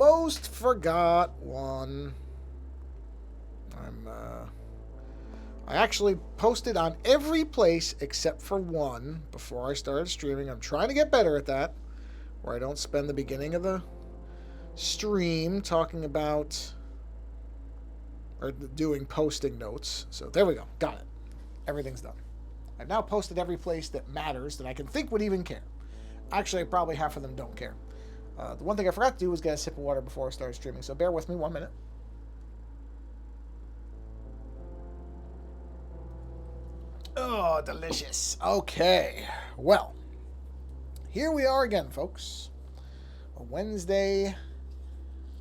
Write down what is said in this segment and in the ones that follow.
almost forgot one. I actually posted on every place except for one before I started streaming. I'm trying to get better at that, where I don't spend the beginning of the stream talking about or doing posting notes. So there we go. Got it. Everything's done. I've now posted every place that matters that I can think would even care. Actually, probably half of them don't care. The one thing I forgot to do was get a sip of water before I started streaming, so bear with me 1 minute. Oh, delicious. Okay. Well, here we are again, folks. A Wednesday.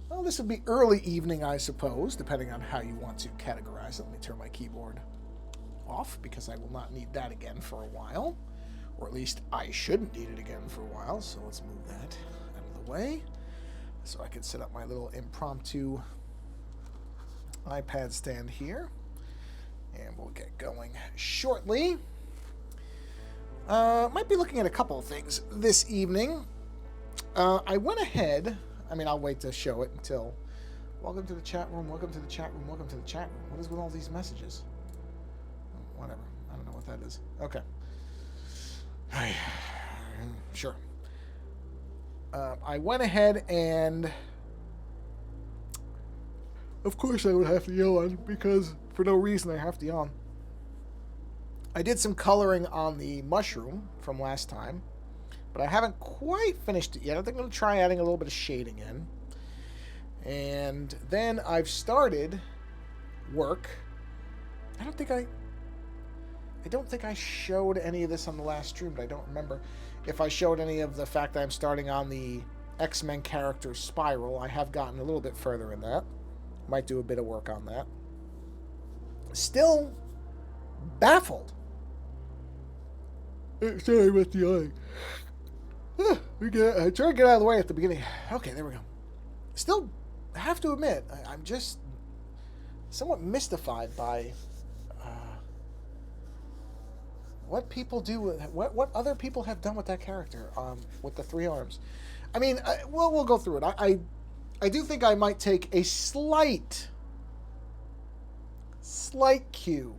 Well, this would be early evening, I suppose, depending on how you want to categorize it. Let me turn my keyboard off because I will not need that again for a while. Or at least I shouldn't need it again for a while. So let's move that out of the way so I can set up my little impromptu iPad stand here. And we'll get going shortly. Might be looking at a couple of things this evening. I went ahead. I mean, I'll wait to show it until... Welcome to the chat room, welcome to the chat room, welcome to the chat room. What is with all these messages? Whatever. I don't know what that is. Okay. Sure. I went ahead and... Of course I would have to yawn, because for no reason I have to yawn. I did some coloring on the mushroom from last time, but I haven't quite finished it yet. I think I'm going to try adding a little bit of shading in. And then I've started work. I don't think I showed any of this on the last stream, but I don't remember if I showed any of the fact that I'm starting on the X-Men character Spiral. I have gotten a little bit further in that. Might do a bit of work on that. Still baffled. Sorry about the yawning. I try to get out of the way at the beginning. Okay, there we go. Still have to admit, I'm just somewhat mystified by what people do with what other people have done with that character with the 3 arms. I mean, we'll go through it. I do think I might take a slight cue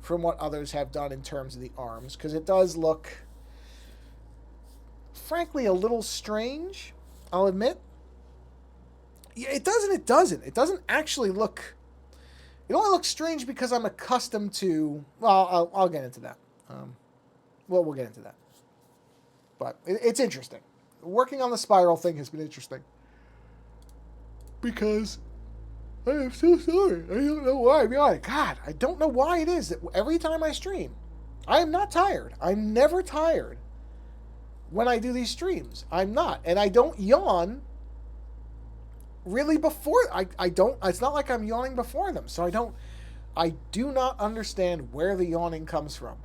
from what others have done in terms of the arms, because it does look, frankly, a little strange, I'll admit. Yeah, it does and it doesn't. It doesn't actually look... It only looks strange because I'm accustomed to... Well, I'll get into that. We'll get into that. But it's interesting. Working on the spiral thing has been interesting. Because I am so sorry. I don't know why. God, I don't know why it is that every time I stream, I am not tired. I'm never tired when I do these streams. I'm not. And I don't yawn really before. I don't. It's not like I'm yawning before them. So I do not understand where the yawning comes from.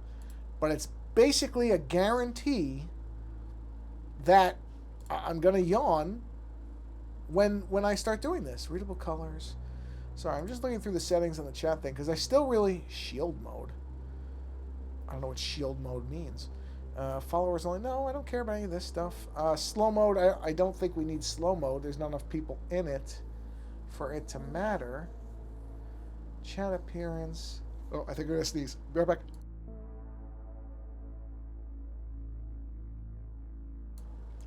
But it's basically a guarantee that I'm going to yawn when I start doing this. Readable colors. Sorry, I'm just looking through the settings on the chat thing because I still really... Shield mode. I don't know what shield mode means. Followers only. No, I don't care about any of this stuff. Slow mode. I don't think we need slow mode. There's not enough people in it for it to matter. Chat appearance. Oh, I think I'm going to sneeze. Be right back.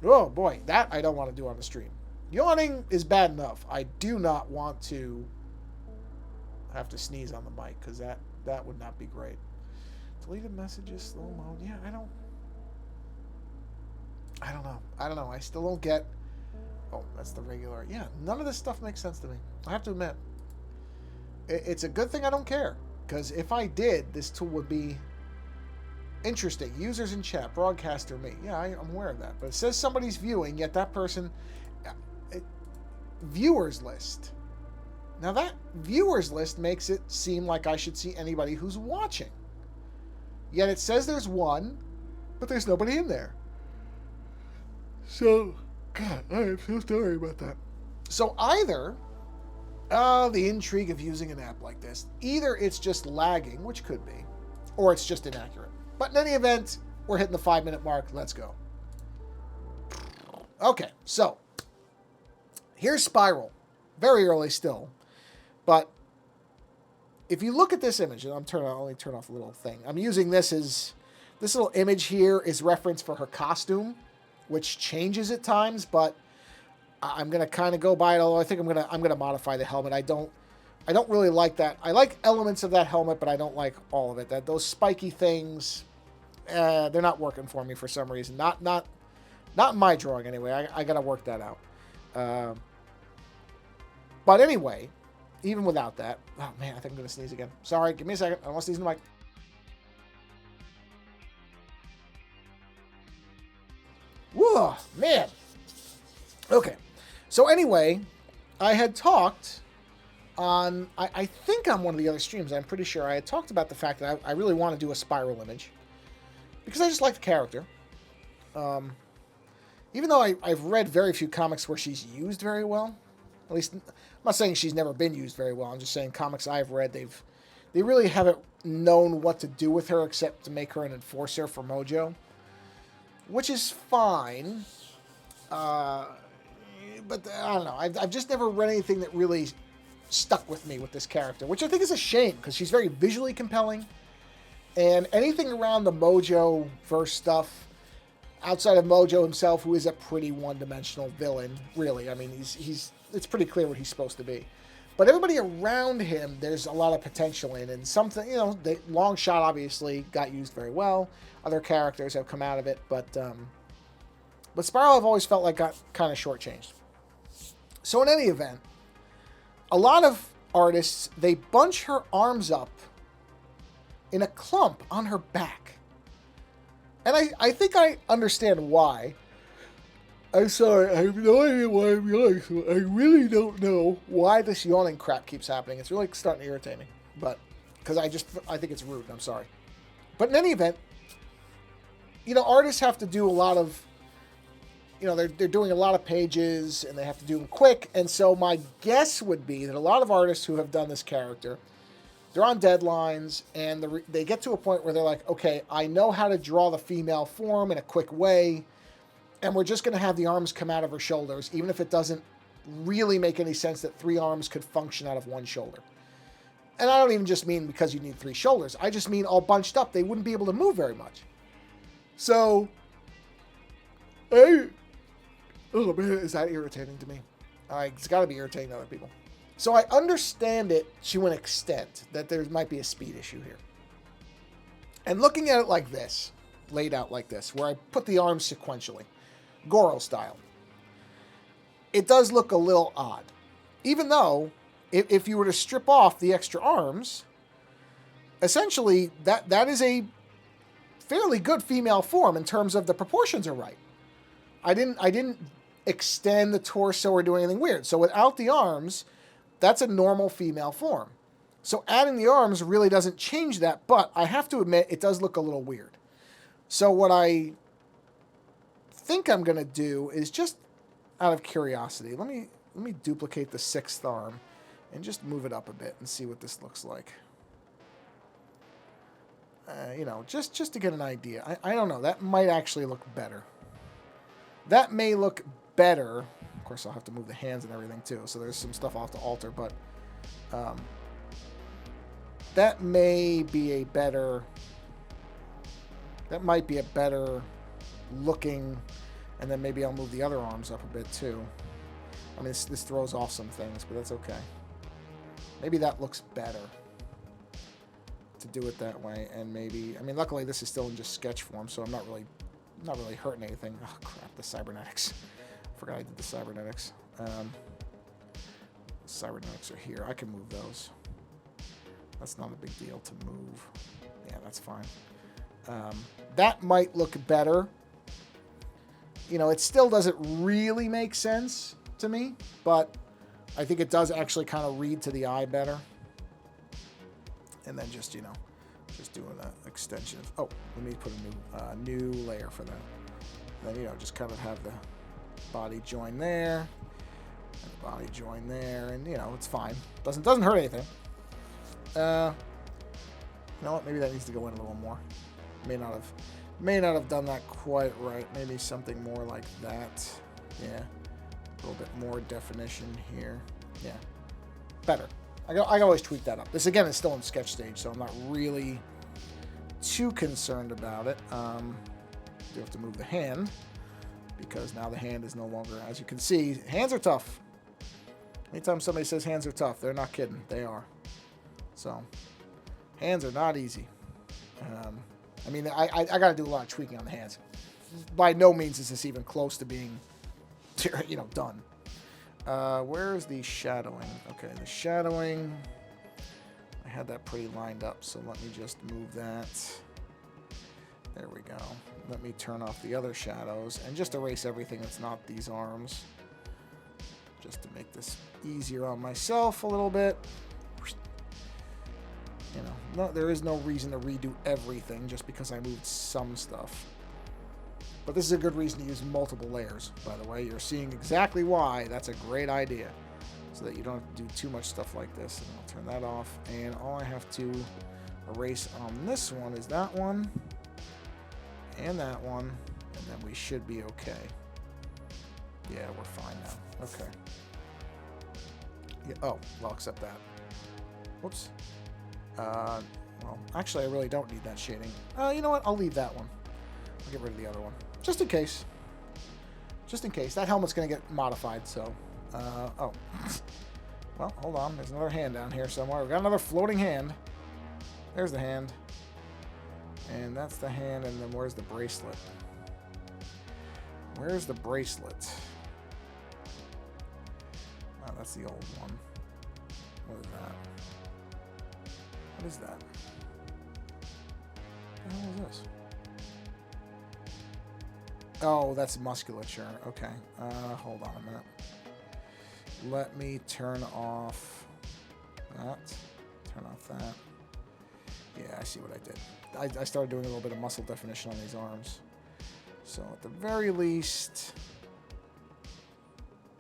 Oh, boy. That I don't want to do on the stream. Yawning is bad enough. I do not want to have to sneeze on the mic, because that would not be great. Deleted messages, slow mode. Yeah, I don't know. I still don't get... Oh, that's the regular... Yeah, none of this stuff makes sense to me. I have to admit. It's a good thing I don't care, because if I did, this tool would be interesting. Users in chat, broadcaster me. Yeah, I'm aware of that. But it says somebody's viewing, yet that person... Viewers list. Now that viewers list makes it seem like I should see anybody who's watching. Yet it says there's one, but there's nobody in there. So, God, I am so sorry about that. So either, the intrigue of using an app like this, either it's just lagging, which could be, or it's just inaccurate. But in any event, we're hitting the 5-minute mark. Let's go. Okay, so Here's Spiral. Very early still. But if you look at this image, and I'll only turn off a little thing. I'm using this as... This little image here is reference for her costume, which changes at times, but I'm going to kind of go by it, although I think I'm going to modify the helmet. I don't really like that. I like elements of that helmet, but I don't like all of it. Those spiky things, they're not working for me for some reason. Not in my drawing anyway. I got to work that out. But anyway, even without that, oh man, I think I'm going to sneeze again. Sorry, give me a second. I don't want to sneeze in the mic. Whoa, man. Okay. So anyway, I had talked on, I think on one of the other streams, I'm pretty sure, I had talked about the fact that I really want to do a Spiral image. Because I just like the character. Even though I've read very few comics where she's used very well. At least, I'm not saying she's never been used very well. I'm just saying comics I've read, they really haven't known what to do with her except to make her an enforcer for Mojo. Which is fine. But I don't know. I've just never read anything that really stuck with me with this character, which I think is a shame because she's very visually compelling. And anything around the Mojo verse stuff, outside of Mojo himself, who is a pretty one-dimensional villain, really. I mean, it's pretty clear what he's supposed to be. But everybody around him, there's a lot of potential in, and something, Long Shot obviously got used very well. Other characters have come out of it, but Spiral I've always felt like got kind of shortchanged. So in any event, a lot of artists, they bunch her arms up in a clump on her back. And I think I understand why. I'm sorry, I have no idea why I'm yawning, so I really don't know why this yawning crap keeps happening. It's really starting to irritate me. But, because I think it's rude, I'm sorry. But in any event, artists have to do a lot of, they're doing a lot of pages, and they have to do them quick, and so my guess would be that a lot of artists who have done this character, they're on deadlines, and they get to a point where they're like, okay, I know how to draw the female form in a quick way, and we're just going to have the arms come out of her shoulders, even if it doesn't really make any sense that 3 arms could function out of 1 shoulder. And I don't even just mean because you need 3 shoulders. I just mean all bunched up, they wouldn't be able to move very much. So, oh man, is that irritating to me? It's got to be irritating to other people. So I understand it to an extent that there might be a speed issue here. And looking at it like this, laid out like this, where I put the arms sequentially, Goro style, it does look a little odd. Even though, if you were to strip off the extra arms, essentially that is a fairly good female form in terms of the proportions are right. I didn't extend the torso or do anything weird. So without the arms, that's a normal female form. So adding the arms really doesn't change that, but I have to admit it does look a little weird. So what I think I'm going to do is, just out of curiosity, let me duplicate the 6th arm and just move it up a bit and see what this looks like. Just to get an idea. I don't know. That might actually look better. That may look better. Of course, I'll have to move the hands and everything too, so there's some stuff I'll have to alter, but that may be a better... That might be a better looking, and then maybe I'll move the other arms up a bit too. I mean, this throws off some things, but that's okay. Maybe that looks better to do it that way, and maybe... I mean, luckily this is still in just sketch form, so I'm not really hurting anything. Oh crap, the cybernetics. Forgot I did the cybernetics. Cybernetics are here. I can move those. That's not a big deal to move. Yeah, that's fine. That might look better. It still doesn't really make sense to me, but I think it does actually kind of read to the eye better. And then just doing an extension of, let me put a new layer for that. And then, just kind of have the body join there, and the body join there, and, it's fine. Doesn't hurt anything. You know what? Maybe that needs to go in a little more. May not have done that quite right. Maybe something more like that. Yeah. A little bit more definition here. Yeah, better. I can always tweak that up. This, again, is still in sketch stage, so I'm not really too concerned about it. Do have to move the hand, because now the hand is no longer, as you can see, hands are tough. Anytime somebody says hands are tough, they're not kidding. They are. So, hands are not easy. I mean, I got to do a lot of tweaking on the hands. By no means is this even close to being, you know, done. Where's the shadowing? Okay, the shadowing, I had that pretty lined up, so let me just move that. There we go. Let me turn off the other shadows and just erase everything that's not these arms, just to make this easier on myself a little bit. You know, no, there is no reason to redo everything just because I moved some stuff. But this is a good reason to use multiple layers, by the way. You're seeing exactly why that's a great idea, so that you don't have to do too much stuff like this. And I'll turn that off, and all I have to erase on this one is that one, and that one, and then we should be okay. Yeah, we're fine now. Okay. Yeah, oh, well, except that. Whoops. Well, actually, I really don't need that shading. You know what? I'll leave that one. I'll get rid of the other one. Just in case. Just in case. That helmet's going to get modified, so... oh. Well, hold on. There's another hand down here somewhere. We've got another floating hand. There's the hand. And that's the hand, and then where's the bracelet? Where's the bracelet? Oh, that's the old one. What is that? What is that? What the hell is this? Oh, that's musculature. Okay. Hold on a minute. Let me turn off that. Turn off that. Yeah, I see what I did. I started doing a little bit of muscle definition on these arms. So at the very least...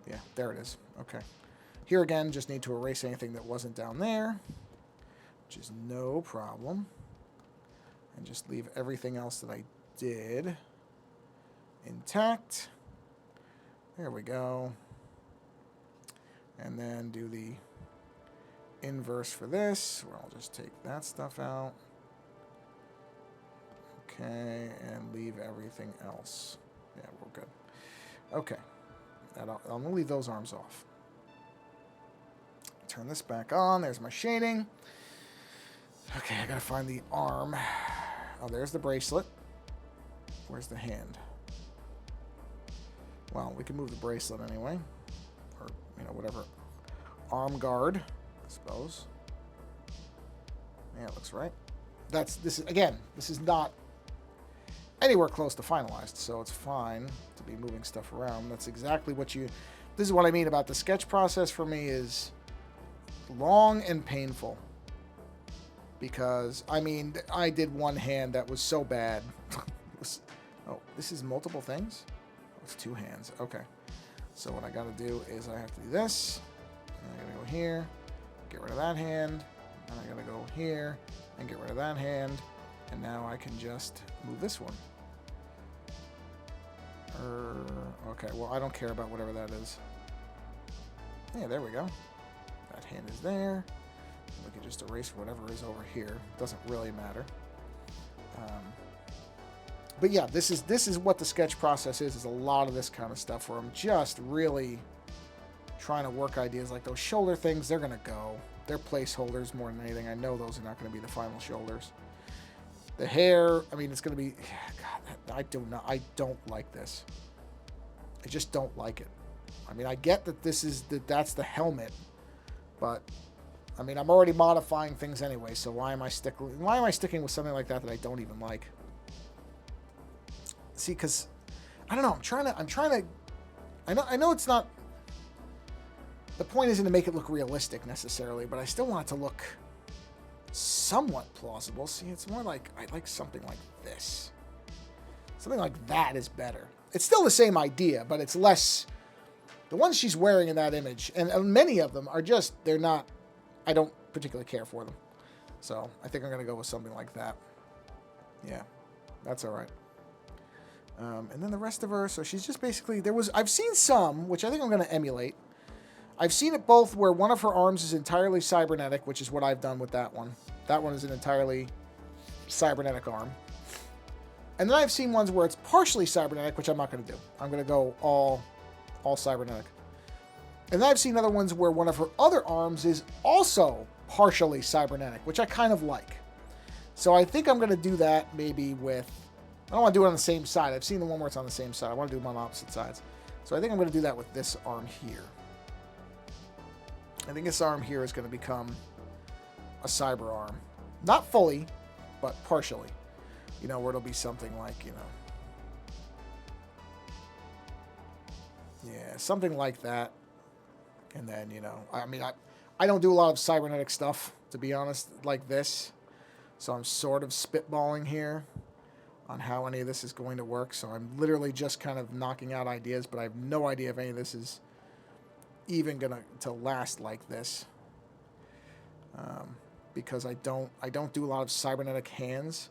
Yeah, there it is. Okay. Here again, just need to erase anything that wasn't down there, which is no problem. And just leave everything else that I did intact. There we go. And then do the inverse for this, where I'll just take that stuff out. Okay, and leave everything else. Yeah, we're good. Okay. I'm going to leave those arms off. Turn this back on. There's my shading. Okay, I got to find the arm. Oh, there's the bracelet. Where's the hand? Well, we can move the bracelet anyway. Or, you know, whatever. Arm guard, I suppose. Yeah, it looks right. This is not anywhere close to finalized, so it's fine to be moving stuff around. That's exactly what this is what I mean about the sketch process for me is long and painful. Because, I mean, I did one hand that was so bad. Oh, this is multiple things? Oh, it's two hands. Okay. So what I got to do is I have to do this. And I got to go here. Get rid of that hand. And I got to go here and get rid of that hand. And now I can just move this one. Okay, well, I don't care about whatever that is. Yeah, there we go. That hand is there. We can just erase whatever is over here. Doesn't really matter. But yeah, this is what the sketch process is a lot of this kind of stuff where I'm just really trying to work ideas like those shoulder things. They're going to go. They're placeholders more than anything. I know those are not going to be the final shoulders. The hair, I mean, it's going to be... God, I don't like this. I just don't like it. I mean, I get that that's the helmet, but... I mean, I'm already modifying things anyway, so why am I sticking with something like that I don't even like? See, because I don't know. I'm trying to. I know it's not. The point isn't to make it look realistic necessarily, but I still want it to look somewhat plausible. See, it's more like I like something like this. Something like that is better. It's still the same idea, but it's less. The ones she's wearing in that image, and many of them are just, they're not. I don't particularly care for them. So I think I'm going to go with something like that. Yeah, that's all right. And then the rest of her, so she's just basically, I've seen some, which I think I'm going to emulate. I've seen it both where one of her arms is entirely cybernetic, which is what I've done with that one. That one is an entirely cybernetic arm. And then I've seen ones where it's partially cybernetic, which I'm not going to do. I'm going to go all cybernetic. And then I've seen other ones where one of her other arms is also partially cybernetic, which I kind of like. So I think I'm going to do that maybe with... I don't want to do it on the same side. I've seen the one where it's on the same side. I want to do them on opposite sides. So I think I'm going to do that with this arm here. I think this arm here is going to become a cyber arm. Not fully, but partially. You know, where it'll be something like, you know... Yeah, something like that. And then, you know, I mean, I don't do a lot of cybernetic stuff, to be honest, like this. So I'm sort of spitballing here on how any of this is going to work. So I'm literally just kind of knocking out ideas, but I have no idea if any of this is even going to last like this. Because I don't do a lot of cybernetic hands.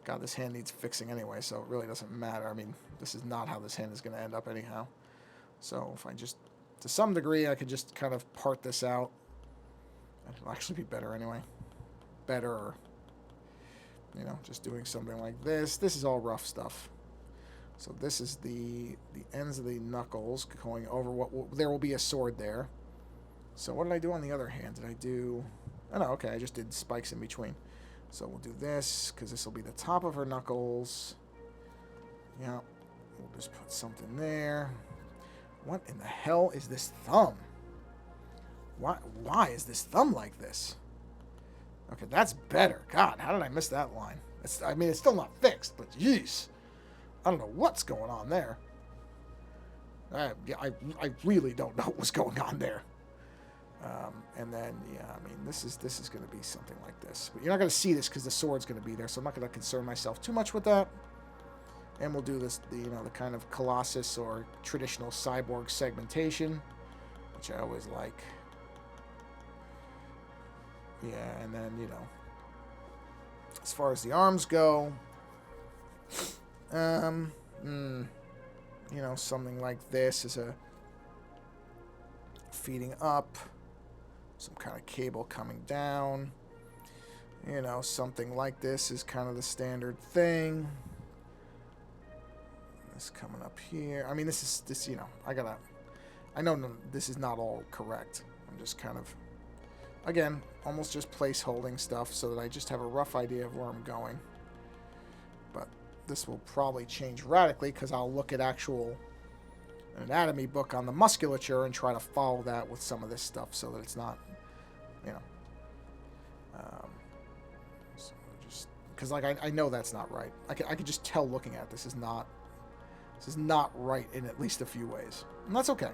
God, this hand needs fixing anyway, so it really doesn't matter. I mean, this is not how this hand is going to end up anyhow. So if I just... To some degree, I could just kind of part this out. It'll actually be better anyway. Better, you know, just doing something like this. This is all rough stuff. So this is the ends of the knuckles going over there will be a sword there. So what did I do on the other hand? Did I do... Oh, no, okay, I just did spikes in between. So we'll do this, because this will be the top of her knuckles. Yeah, we'll just put something there. What in the hell is this thumb? Why is this thumb like this? Okay, that's better. God, how did I miss that line? I mean, it's still not fixed, but jeez. I don't know what's going on there. I really don't know what's going on there. And then, yeah, I mean, this is going to be something like this. But you're not going to see this because the sword's going to be there, so I'm not going to concern myself too much with that. And we'll do this, the kind of Colossus or traditional cyborg segmentation, which I always like. Yeah, and then, you know, as far as the arms go, you know, something like this is a feeding up, some kind of cable coming down. You know, something like this is kind of the standard thing. This coming up here. I mean, this, you know, I know this is not all correct. I'm just kind of, again, almost just place-holding stuff so that I just have a rough idea of where I'm going. But this will probably change radically because I'll look at an anatomy book on the musculature and try to follow that with some of this stuff so that it's not, you know, so just because like I know that's not right. I could just tell looking at this is not right in at least a few ways, and that's okay.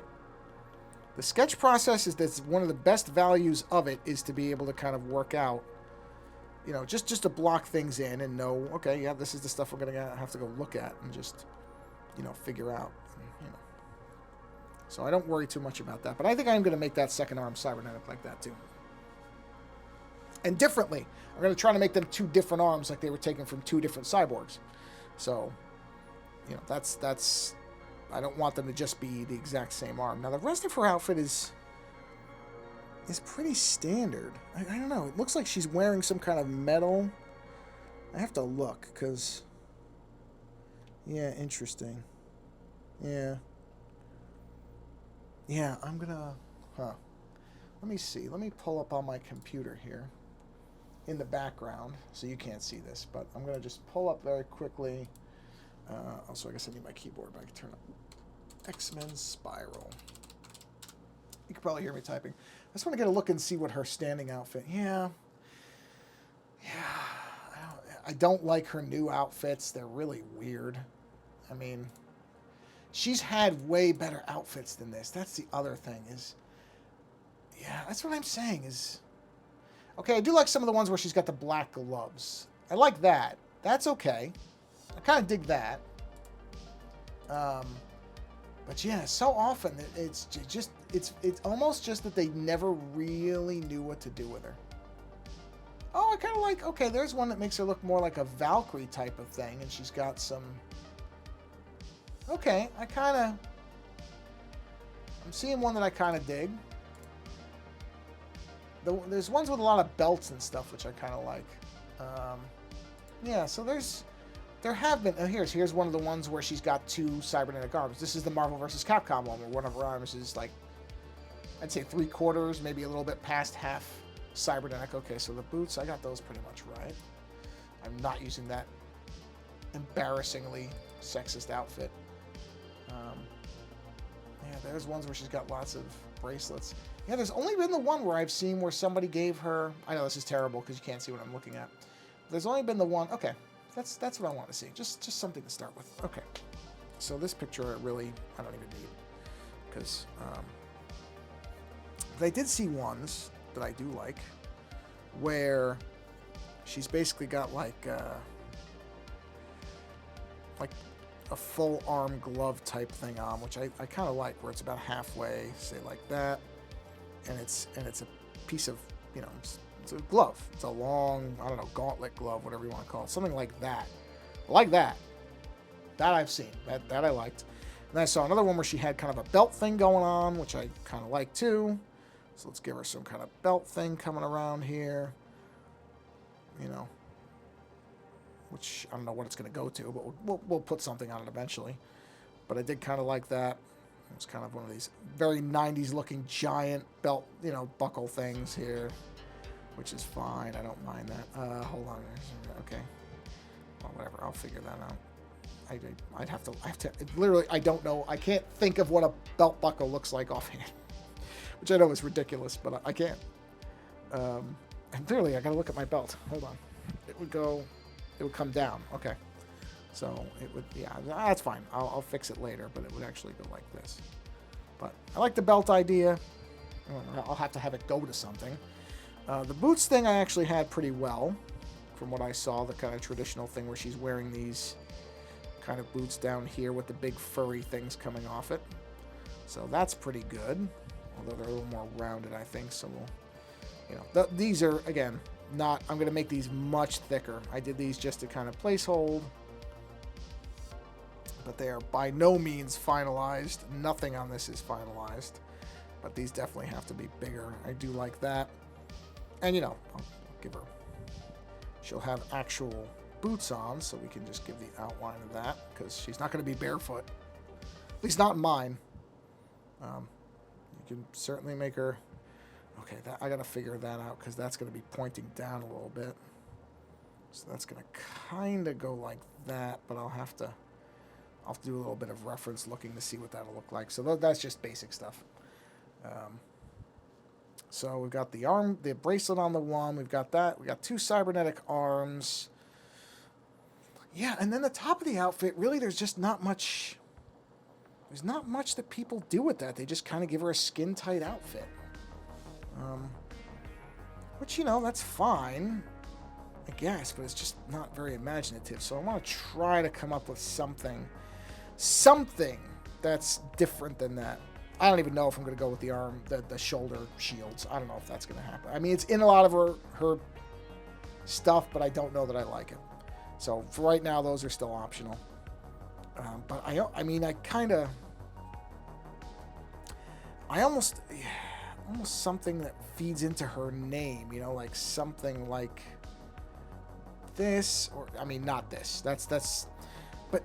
The sketch process that's one of the best values of it is to be able to kind of work out, you know, just to block things in and know, okay, yeah, this is the stuff we're gonna have to go look at and just, you know, figure out, you know. So I don't worry too much about that, but I think I'm gonna make that second arm cybernetic like that too. And differently, I'm gonna try to make them two different arms, like they were taken from two different cyborgs. So, you know, that's I don't want them to just be the exact same arm. Now, the rest of her outfit is pretty standard. I don't know. It looks like she's wearing some kind of metal. I have to look, because... Yeah, interesting. Yeah. Yeah, I'm gonna... Huh. Let me see. Let me pull up on my computer here in the background, so you can't see this, but I'm gonna just pull up very quickly... also, I guess I need my keyboard, but I can turn up X-Men Spiral. You can probably hear me typing. I just want to get a look and see what her standing outfit... Yeah. I don't like her new outfits. They're really weird. I mean, she's had way better outfits than this. That's the other thing is... Yeah, that's what I'm saying is... Okay, I do like some of the ones where she's got the black gloves. I like that. That's okay. I kind of dig that. But yeah, so often it's almost just that they never really knew what to do with her. Oh, I kind of like, okay, there's one that makes her look more like a Valkyrie type of thing, and she's got some, Okay, I'm seeing one that I kind of dig. There's ones with a lot of belts and stuff, which I kind of like. Um, yeah, so there have been. Here's one of the ones where she's got two cybernetic arms. This is the Marvel vs. Capcom one, where one of her arms is like, I'd say 3/4, maybe a little bit past half cybernetic. Okay, so the boots, I got those pretty much right. I'm not using that embarrassingly sexist outfit. Yeah, there's ones where she's got lots of bracelets. Yeah, there's only been the one where I've seen where somebody gave her... I know this is terrible because you can't see what I'm looking at. There's only been the one... Okay, that's what I want to see. Just something to start with. Okay. So this picture, really, I don't even need. Because I did see ones that I do like where she's basically got like a full arm glove type thing on, which I kind of like, where it's about halfway, say like that, and it's a piece of, you know, it's a glove. It's a long, I don't know, gauntlet glove, whatever you want to call it, something like that. I like that. That I've seen. That I liked. And then I saw another one where she had kind of a belt thing going on, which I kind of like too. So let's give her some kind of belt thing coming around here. You know, which I don't know what it's going to go to, but we'll put something on it eventually. But I did kind of like that. It was kind of one of these very 90s looking giant belt, you know, buckle things here, which is fine. I don't mind that. Hold on. Okay. Well, whatever. I'll figure that out. I have to, literally, I don't know. I can't think of what a belt buckle looks like offhand, which I know is ridiculous, but I can't. And clearly, I got to look at my belt. Hold on. It would come down. Okay. So it would, yeah, that's fine. I'll fix it later, but it would actually go like this. But I like the belt idea. I'll have to have it go to something. The boots thing I actually had pretty well, from what I saw, the kind of traditional thing where she's wearing these kind of boots down here with the big furry things coming off it. So that's pretty good, although they're a little more rounded, I think. So we'll, you know, these are, again, not, I'm going to make these much thicker. I did these just to kind of placehold, but they are by no means finalized. Nothing on this is finalized, but these definitely have to be bigger. I do like that. And, you know, I'll give her, she'll have actual boots on, so we can just give the outline of that, because she's not going to be barefoot. At least not in mine. You can certainly make her... Okay, I got to figure that out, because that's going to be pointing down a little bit. So that's going to kind of go like that, but I'll have to do a little bit of reference looking to see what that'll look like. So that's just basic stuff. So we've got the bracelet on the one. We've got that. We got two cybernetic arms. Yeah, and then the top of the outfit, really, there's just not much... There's not much that people do with that. They just kind of give her a skin-tight outfit. Which, you know, that's fine, I guess, but it's just not very imaginative. So I want to try to come up with something that's different than that. I don't even know if I'm going to go with the shoulder shields. I don't know if that's going to happen. I mean, it's in a lot of her stuff, but I don't know that I like it. So for right now, those are still optional. But I mean, I almost something that feeds into her name, you know, like something like this, or I mean, not this. That's, but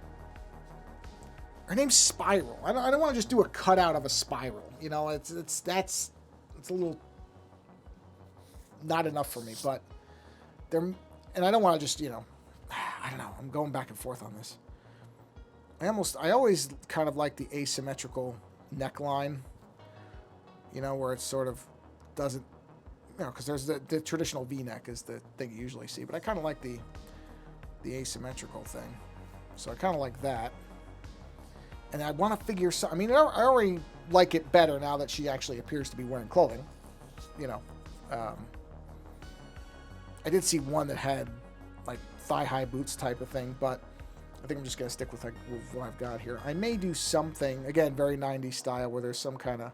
her name's Spiral. I don't want to just do a cutout of a spiral. You know, it's a little not enough for me. But and I don't want to just, you know, I don't know. I'm going back and forth on this. I always kind of like the asymmetrical neckline. You know, where it sort of doesn't, you know, because there's the traditional V-neck is the thing you usually see, but I kind of like the asymmetrical thing. So I kind of like that. And I want to figure I mean, I already like it better now that she actually appears to be wearing clothing. You know, I did see one that had like thigh-high boots type of thing, but I think I'm just going to stick with what I've got here. I may do something, again, very 90s style, where there's some kind of,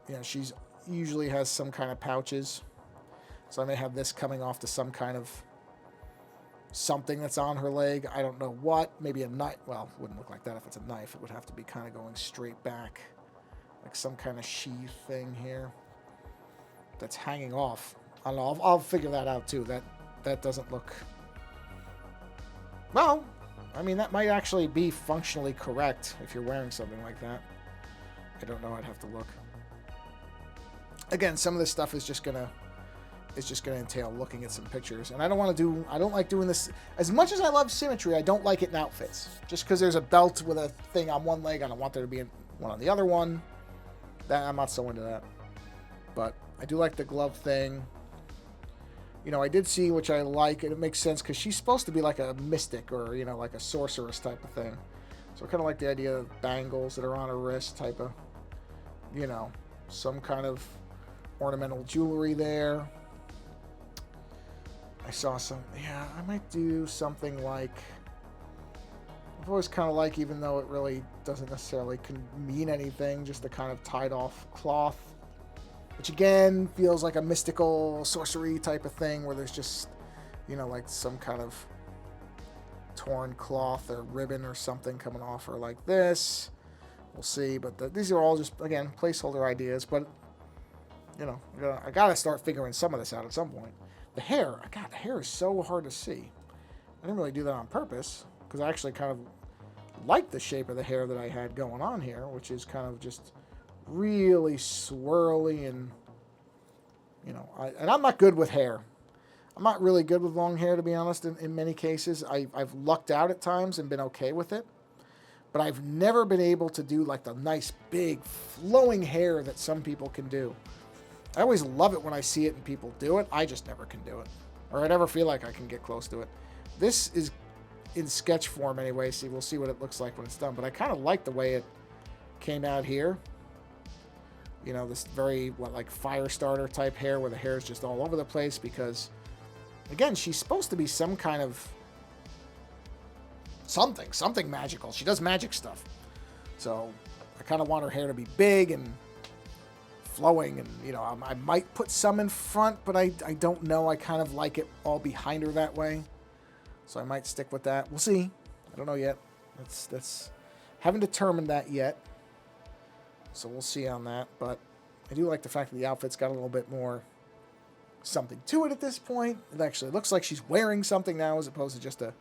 you know, she's usually has some kind of pouches. So I may have this coming off to some kind of, something that's on her leg. I don't know what. Maybe a knife. Well, it wouldn't look like that if it's a knife. It would have to be kind of going straight back. Like some kind of sheath thing here that's hanging off. I don't know. I'll figure that out too. That doesn't look... Well, I mean, that might actually be functionally correct if you're wearing something like that. I don't know. I'd have to look. Again, some of this stuff is just gonna entail looking at some pictures, and I don't like doing this. As much as I love symmetry, I don't like it in outfits. Just because there's a belt with a thing on one leg, I don't want there to be one on the other one. I'm not so into that. But I do like the glove thing. You know, I did see, which I like, and it makes sense because she's supposed to be like a mystic or, you know, like a sorceress type of thing. So I kind of like the idea of bangles that are on her wrist type of, you know, some kind of ornamental jewelry there. I saw some, yeah, I might do something like, I've always kind of like, even though it really doesn't necessarily mean anything, just the kind of tied off cloth, which again feels like a mystical sorcery type of thing where there's just, you know, like some kind of torn cloth or ribbon or something coming off her like this. We'll see, but these are all just, again, placeholder ideas, but, you know, I gotta start figuring some of this out at some point. The hair, God, the hair is so hard to see. I didn't really do that on purpose, because I actually kind of like the shape of the hair that I had going on here, which is kind of just really swirly and, you know, and I'm not good with hair. I'm not really good with long hair, to be honest, in many cases. I've lucked out at times and been okay with it, but I've never been able to do like the nice, big, flowing hair that some people can do. I always love it when I see it and people do it. I just never can do it. Or I never feel like I can get close to it. This is in sketch form anyway, so we'll see what it looks like when it's done. But I kind of like the way it came out here. You know, this very, like fire starter type hair where the hair is just all over the place because, again, she's supposed to be some kind of something magical. She does magic stuff. So I kind of want her hair to be big and flowing, and, you know, I might put some in front, but I don't know. I kind of like it all behind her that way, so I might stick with that. We'll see. I don't know yet. That's haven't determined that yet, so we'll see on that. But I do like the fact that the outfit's got a little bit more something to it at this point. It actually looks like she's wearing something now as opposed to just a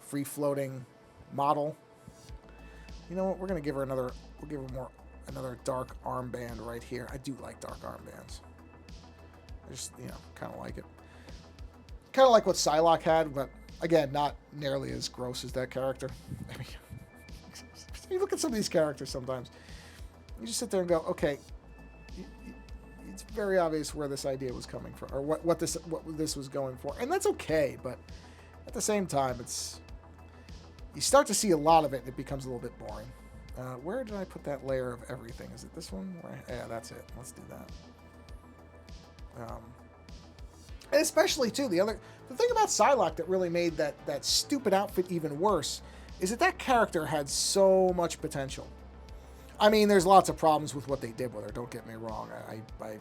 free-floating model. You know what? We'll give her another dark armband right here. I do like dark armbands. I just, you know, kind of like it. Kind of like what Psylocke had, but again, not nearly as gross as that character. I mean, you look at some of these characters sometimes, you just sit there and go, okay, it's very obvious where this idea was coming from, or what this was going for, and that's okay. But at the same time, you start to see a lot of it, and it becomes a little bit boring. Where did I put that layer of everything? Is it this one? Yeah, that's it. Let's do that. And especially, too, the thing about Psylocke that really made that stupid outfit even worse is that character had so much potential. I mean, there's lots of problems with what they did with her, don't get me wrong. I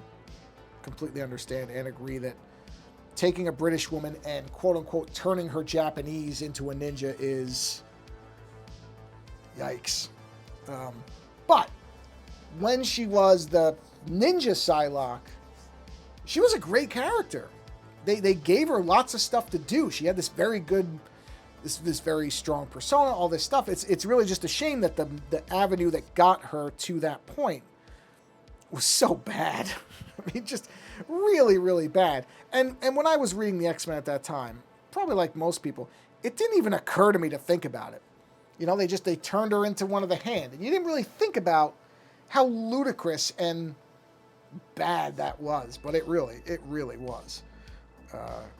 completely understand and agree that taking a British woman and, quote-unquote, turning her Japanese into a ninja is... yikes. But when she was the ninja Psylocke, she was a great character. They gave her lots of stuff to do. She had this very good, this very strong persona, all this stuff. It's really just a shame that the avenue that got her to that point was so bad. I mean, just really, really bad. And when I was reading the X-Men at that time, probably like most people, it didn't even occur to me to think about it. You know, they turned her into one of the Hand. And you didn't really think about how ludicrous and bad that was. But it really was.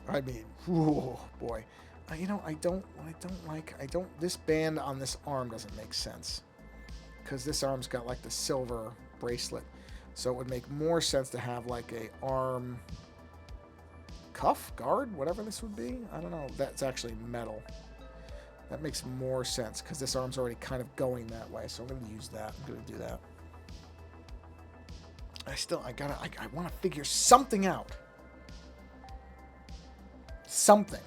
I mean, oh boy. You know, this band on this arm doesn't make sense. Because this arm's got like the silver bracelet. So it would make more sense to have like a arm cuff, guard, whatever this would be. I don't know. That's actually metal. That makes more sense because this arm's already kind of going that way. So I'm going to use that. I'm going to do that. I want to figure something out. Something.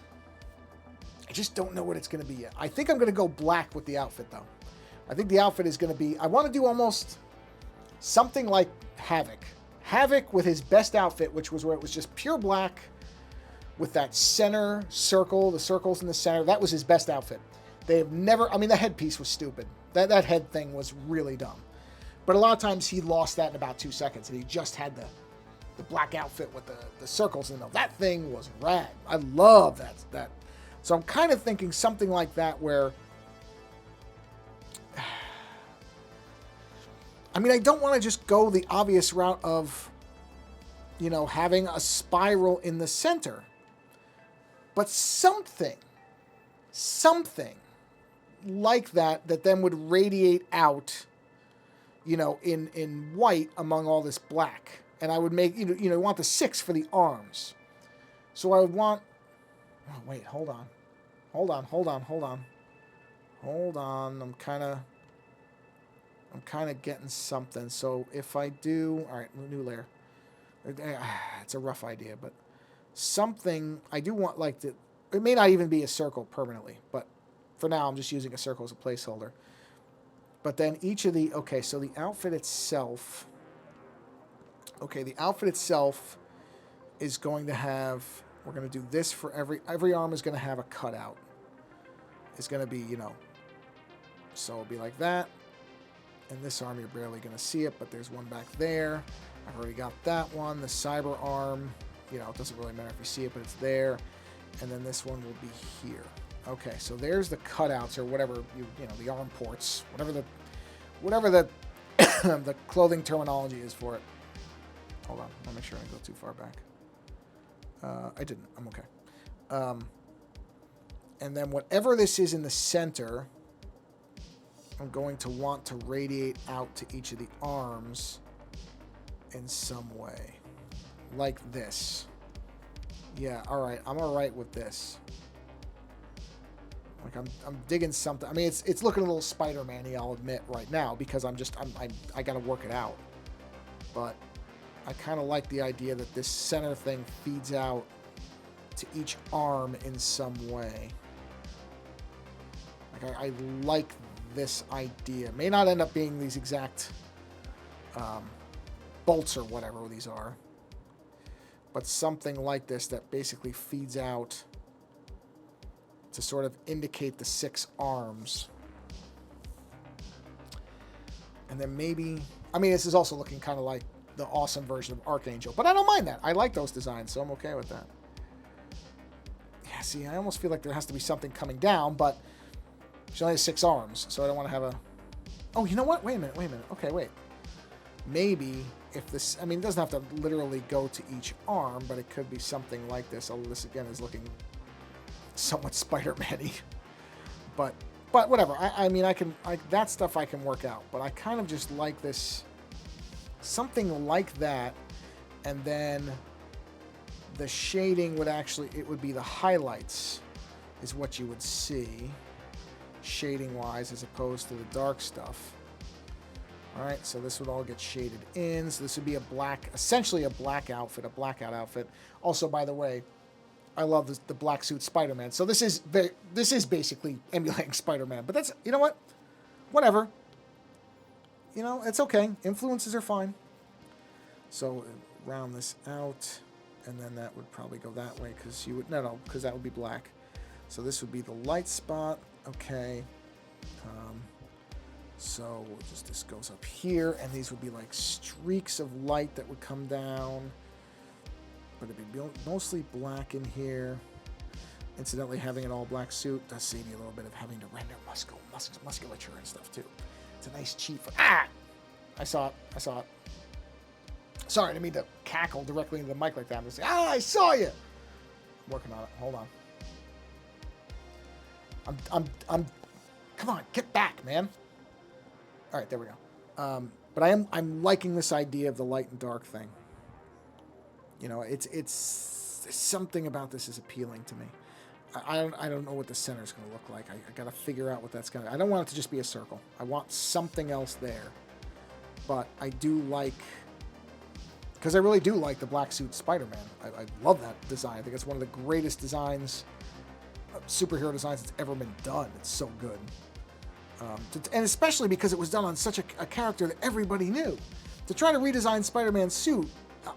just don't know what it's going to be yet. I think I'm going to go black with the outfit, though. I think the outfit is going to be... I want to do almost something like Havoc. Havoc with his best outfit, which was where it was just pure black with that center circle, the circles in the center. That was his best outfit. They have never... I mean, the headpiece was stupid. That head thing was really dumb. But a lot of times he lost that in about 2 seconds, and he just had the black outfit with the circles in the middle. That thing was rad. I love that. So I'm kind of thinking something like that where... I mean, I don't want to just go the obvious route of, you know, having a spiral in the center. But something like that then would radiate out, you know, in white among all this black. And I would make, you know, want the 6 for the arms. So I would want... Oh, wait, hold on. I'm kind of getting something. So if I do... All right, new layer. It's a rough idea, but something... I do want, like, it may not even be a circle permanently, but for now I'm just using a circle as a placeholder. But then each of the... Okay, so the outfit itself... Okay, the outfit itself is going to have... We're going to do this for every arm is going to have a cutout. It's going to be, you know... So it'll be like that. And this arm, you're barely going to see it, but there's one back there. I've already got that one. The cyber arm, you know, it doesn't really matter if you see it, but it's there. And then this one will be here. Okay, so there's the cutouts or whatever, you know, the arm ports, whatever the the clothing terminology is for it. Hold on, I want to make sure I didn't go too far back. I didn't. I'm okay. And then whatever this is in the center, I'm going to want to radiate out to each of the arms in some way. Like this. Yeah, alright. I'm alright with this. Like, I'm digging something. I mean, it's looking a little Spider-Man-y, I'll admit, right now, because I gotta work it out. But I kind of like the idea that this center thing feeds out to each arm in some way. Like, I like this idea. May not end up being these exact bolts or whatever these are, but something like this that basically feeds out to sort of indicate the 6 arms. And then maybe, I mean, this is also looking kind of like the awesome version of Archangel, but I don't mind that. I like those designs, so I'm okay with that. Yeah, see, I almost feel like there has to be something coming down, but she only has 6 arms, so I don't want to have a... Oh, you know what? Wait a minute. Okay, wait. Maybe if this... I mean, it doesn't have to literally go to each arm, but it could be something like this. Although this, again, is looking somewhat Spider-Man-y. But whatever. I mean, that stuff I can work out. But I kind of just like this... Something like that. And then the shading would actually... It would be the highlights is what you would see, shading-wise, as opposed to the dark stuff. Alright, so this would all get shaded in. So this would be a black, essentially a black outfit, a blackout outfit. Also, by the way, I love the black suit Spider-Man. So this is basically emulating Spider-Man. But that's, you know what? Whatever. You know, it's okay. Influences are fine. So round this out, and then that would probably go that way, because you would, no, because that would be black. So this would be the light spot. Okay. So we'll just, this goes up here, and these would be like streaks of light that would come down. But it'd be mostly black in here. Incidentally, having an all-black suit does save you a little bit of having to render musculature and stuff, too. It's a nice cheat for... Ah! I saw it. Sorry, I didn't mean to cackle directly into the mic like that. I'm just saying, I saw you! I'm working on it. Hold on. Come on, get back, man. All right, there we go. But I'm liking this idea of the light and dark thing. You know, it's something about this is appealing to me. I don't know what the center is going to look like. I got to figure out what that's going to... I don't want it to just be a circle. I want something else there. But I do like... Because I really do like the black suit Spider-Man. I love that design. I think it's one of the greatest designs superhero designs that's ever been done. It's so good. And especially because it was done on such a character that everybody knew. To try to redesign Spider-Man's suit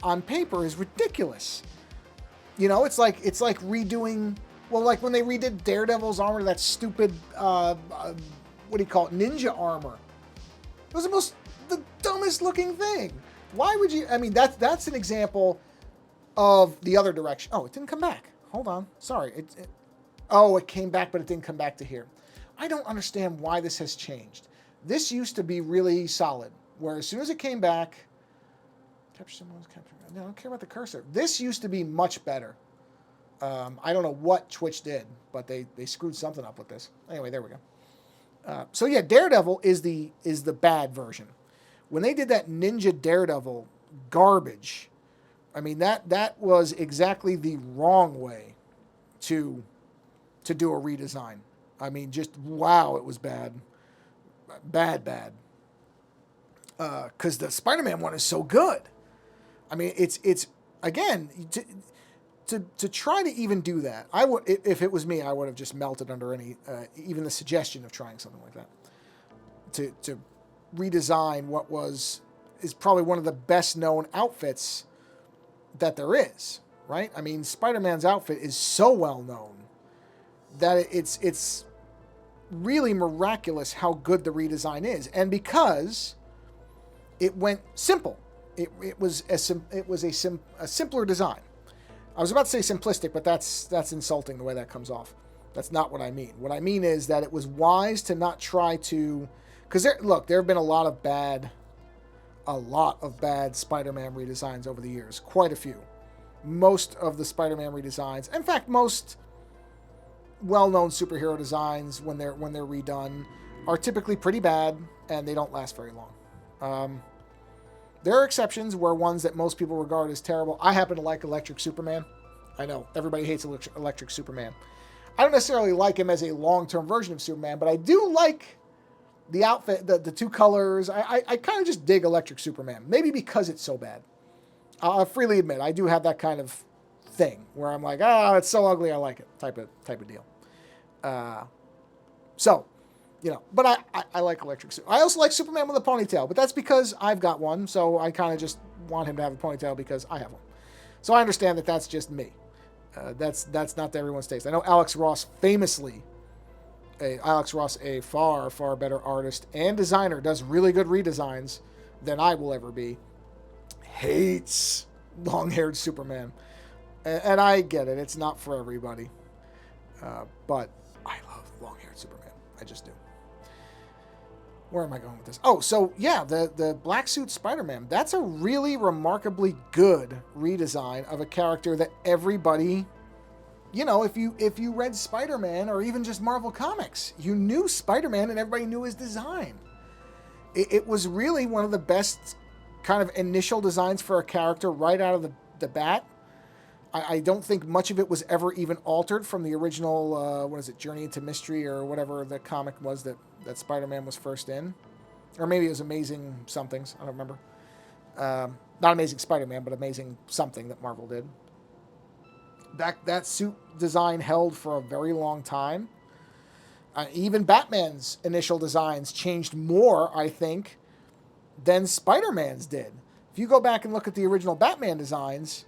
on paper is ridiculous. You know, it's like redoing, well, like when they redid Daredevil's armor, that stupid, what do you call it, ninja armor. It was the dumbest looking thing. Why would you, I mean, that's an example of the other direction. Oh, it didn't come back. Hold on. Sorry. It came back, but it didn't come back to here. I don't understand why this has changed. This used to be really solid, where as soon as it came back, capture someone's capture. I don't care about the cursor. This used to be much better. I don't know what Twitch did, but they screwed something up with this. Anyway, there we go. So yeah, Daredevil is the bad version. When they did that Ninja Daredevil garbage, I mean that was exactly the wrong way to do a redesign. I mean, just wow, it was bad. Because the Spider-Man one is so good. I mean, it's again to try to even do that. I would, if it was me, I would have just melted under any even the suggestion of trying something like that. To redesign what is probably one of the best known outfits that there is, right? I mean, Spider-Man's outfit is so well known that it's really miraculous how good the redesign is, and because it went simple, it was a simpler design. I was about to say simplistic, but that's insulting the way that comes off. That's not what I mean. What I mean is that it was wise to not try to, because there have been a lot of bad Spider-Man redesigns over the years, quite a few. Most of the Spider-Man redesigns, in fact, most well-known superhero designs when they're redone are typically pretty bad and they don't last very long. There are exceptions where ones that most people regard as terrible. I happen to like Electric Superman. I know everybody hates Electric Superman. I don't necessarily like him as a long-term version of Superman, but I do like the outfit, the two colors. I kind of just dig Electric Superman, maybe because it's so bad. I'll freely admit I do have that kind of thing where I'm like, it's so ugly I like it type of deal. So, you know, but I like Electric Superman. I also like Superman with a ponytail, but that's because I've got one, so I kind of just want him to have a ponytail because I have one. So I understand that that's just me. That's not to everyone's taste. I know Alex Ross, a far better artist and designer, does really good redesigns than I will ever be. Hates long-haired Superman. And I get it. It's not for everybody. But I love long-haired Superman. I just do. Where am I going with this? Oh, so yeah, the black suit Spider-Man. That's a really remarkably good redesign of a character that everybody, you know, if you read Spider-Man or even just Marvel Comics, you knew Spider-Man and everybody knew his design. It was really one of the best kind of initial designs for a character right out of the bat. I don't think much of it was ever even altered from the original, Journey into Mystery or whatever the comic was that Spider-Man was first in. Or maybe it was Amazing Somethings. I don't remember. Not Amazing Spider-Man, but Amazing Something that Marvel did. That suit design held for a very long time. Even Batman's initial designs changed more, I think, than Spider-Man's did. If you go back and look at the original Batman designs,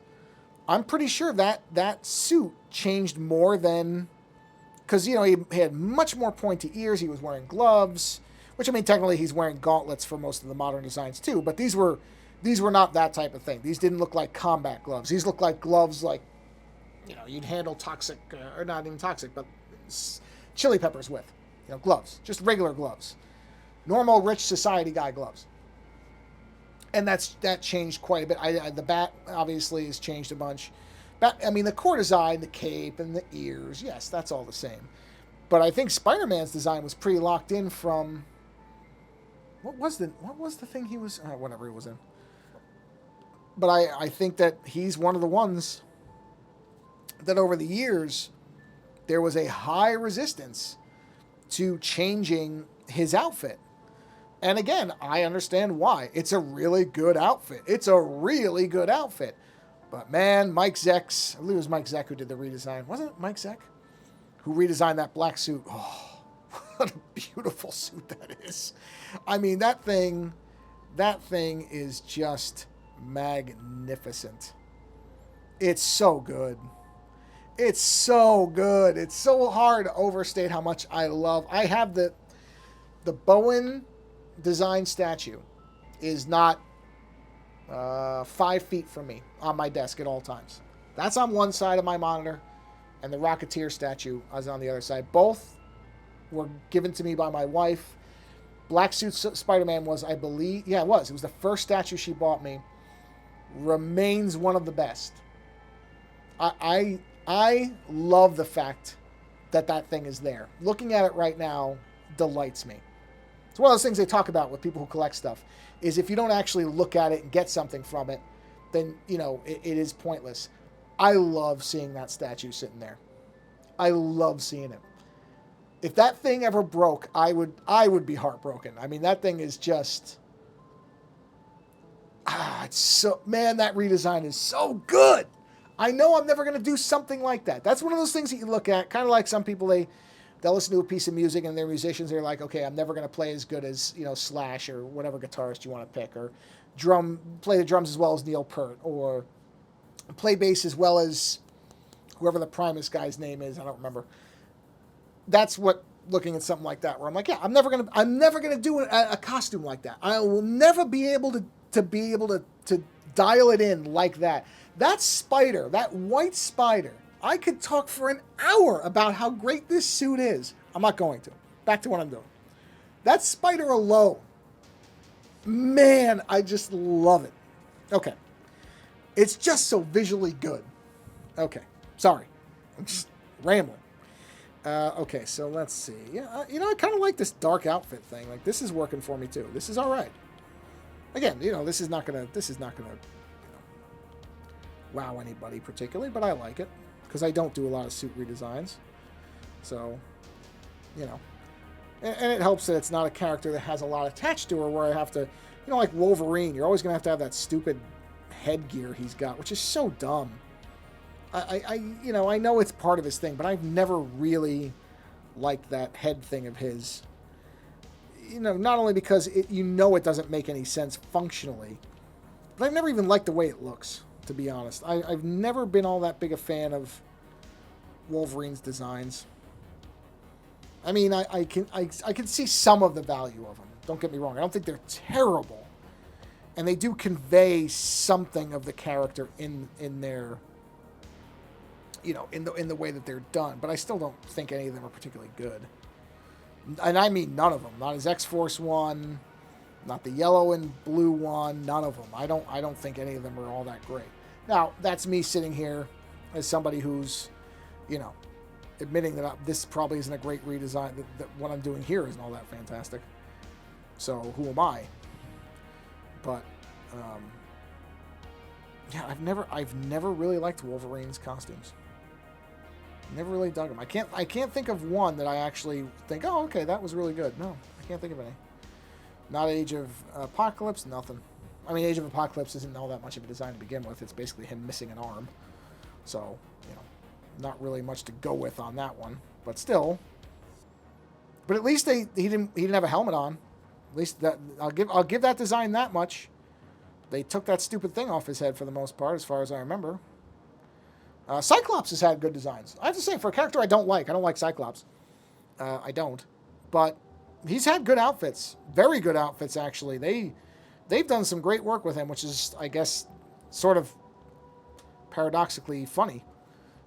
I'm pretty sure that suit changed more than... Because, you know, he had much more pointy ears. He was wearing gloves, which, I mean, technically he's wearing gauntlets for most of the modern designs, too. But these were not that type of thing. These didn't look like combat gloves. These looked like gloves like, you know, you'd handle toxic, or not even toxic, but chili peppers with. You know, gloves. Just regular gloves. Normal, rich society guy gloves. And that changed quite a bit. The bat, obviously, has changed a bunch. The core design, the cape, and the ears, yes, that's all the same. But I think Spider-Man's design was pretty locked in from... What was the thing he was... whatever he was in. But I think that he's one of the ones that over the years, there was a high resistance to changing his outfit. And again, I understand why. It's a really good outfit. But man, Mike Zeck's, I believe it was Mike Zeck who did the redesign. Wasn't it Mike Zeck? who redesigned that black suit. Oh, what a beautiful suit that is. I mean, that thing is just magnificent. It's so good. It's so good. It's so hard to overstate how much I love. I have the Bowen design statue is not 5 feet from me on my desk at all times. That's on one side of my monitor, and the Rocketeer statue is on the other side. Both were given to me by my wife. Black Suit Spider-Man was, I believe, yeah, it was. It was the first statue she bought me. Remains one of the best. I love the fact that that thing is there. Looking at it right now delights me. It's one of those things they talk about with people who collect stuff, is if you don't actually look at it and get something from it, then, you know, it is pointless. I love seeing that statue sitting there. I love seeing it. If that thing ever broke, I would be heartbroken. I mean, that thing is just... it's so... Man, that redesign is so good! I know I'm never going to do something like that. That's one of those things that you look at, kind of like some people, they'll listen to a piece of music and they're musicians, they're like, okay, I'm never going to play as good as, you know, Slash or whatever guitarist you want to pick, or play the drums as well as Neil Peart, or play bass as well as whoever the Primus guy's name is, I don't remember. That's what looking at something like that, where I'm like, yeah, I'm never gonna do a costume like that. I will never be able to dial it in like that. That spider, that white spider, I could talk for an hour about how great this suit is. I'm not going to. Back to what I'm doing. That spider alone, man, I just love it. Okay. It's just so visually good. Okay. Sorry. I'm just rambling. Okay, so let's see. Yeah, you know, I kind of like this dark outfit thing. Like, this is working for me too. This is all right. Again, you know, this is not gonna, you know, wow anybody particularly, but I like it because I don't do a lot of suit redesigns. So, you know, and it helps that it's not a character that has a lot attached to her, where I have to, you know, like Wolverine. You're always gonna have to have that stupid headgear he's got, which is so dumb. You know, I know it's part of his thing, but I've never really liked that head thing of his. You know, not only because you know it doesn't make any sense functionally, but I've never even liked the way it looks, to be honest. I've never been all that big a fan of Wolverine's designs. I mean, I can see some of the value of them. Don't get me wrong. I don't think they're terrible, and they do convey something of the character in their, you know, in the way that they're done. But I still don't think any of them are particularly good. And I mean none of them. Not his X-Force one, not the yellow and blue one. None of them. I don't think any of them are all that great. Now, that's me sitting here as somebody who's, you know, admitting that this probably isn't a great redesign. That what I'm doing here isn't all that fantastic. So who am I? But yeah, I've never really liked Wolverine's costumes. Never really dug them. I can't think of one that I actually think, oh, okay, that was really good. No, I can't think of any. Not Age of Apocalypse, nothing. I mean, Age of Apocalypse isn't all that much of a design to begin with. It's basically him missing an arm. So, you know, not really much to go with on that one. But still. But at least he didn't have a helmet on. At least that I'll give that design that much. They took that stupid thing off his head for the most part, as far as I remember. Cyclops has had good designs. I have to say, for a character I don't like Cyclops. I don't. But he's had good outfits. Very good outfits, actually. They've done some great work with him, which is, I guess, sort of paradoxically funny,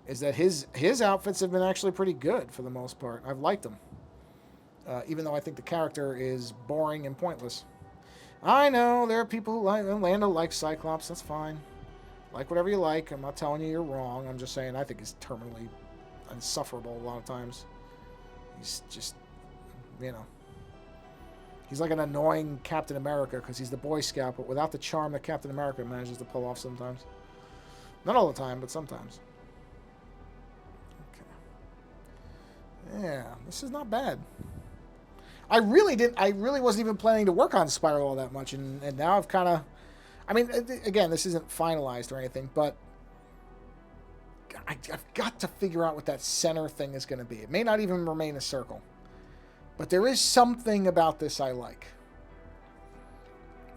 is that his outfits have been actually pretty good for the most part. I've liked them. Even though I think the character is boring and pointless. I know, there are people who like Lando likes Cyclops. That's fine. Like whatever you like. I'm not telling you you're wrong. I'm just saying I think he's terminally insufferable a lot of times. He's just, you know. He's like an annoying Captain America because he's the Boy Scout, but without the charm that Captain America manages to pull off sometimes. Not all the time, but sometimes. Okay. Yeah, this is not bad. I really wasn't even planning to work on Spiral all that much, and now I've kind of... I mean, again, this isn't finalized or anything, but I've got to figure out what that center thing is going to be. It may not even remain a circle. But there is something about this I like.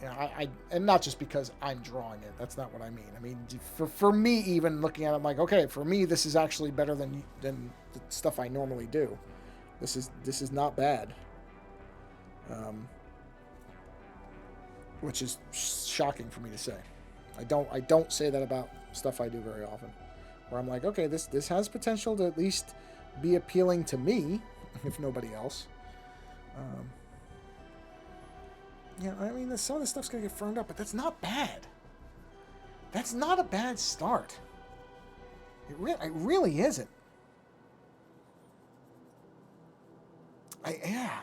Yeah, and not just because I'm drawing it. That's not what I mean. I mean, for me, even looking at it, I'm like, okay, for me, this is actually better than the stuff I normally do. This is not bad. Which is shocking for me to say. I don't say that about stuff I do very often. Where I'm like, okay, this has potential to at least be appealing to me, if nobody else. Yeah, I mean, some of this stuff's going to get firmed up, but that's not bad. That's not a bad start. It really isn't. Yeah.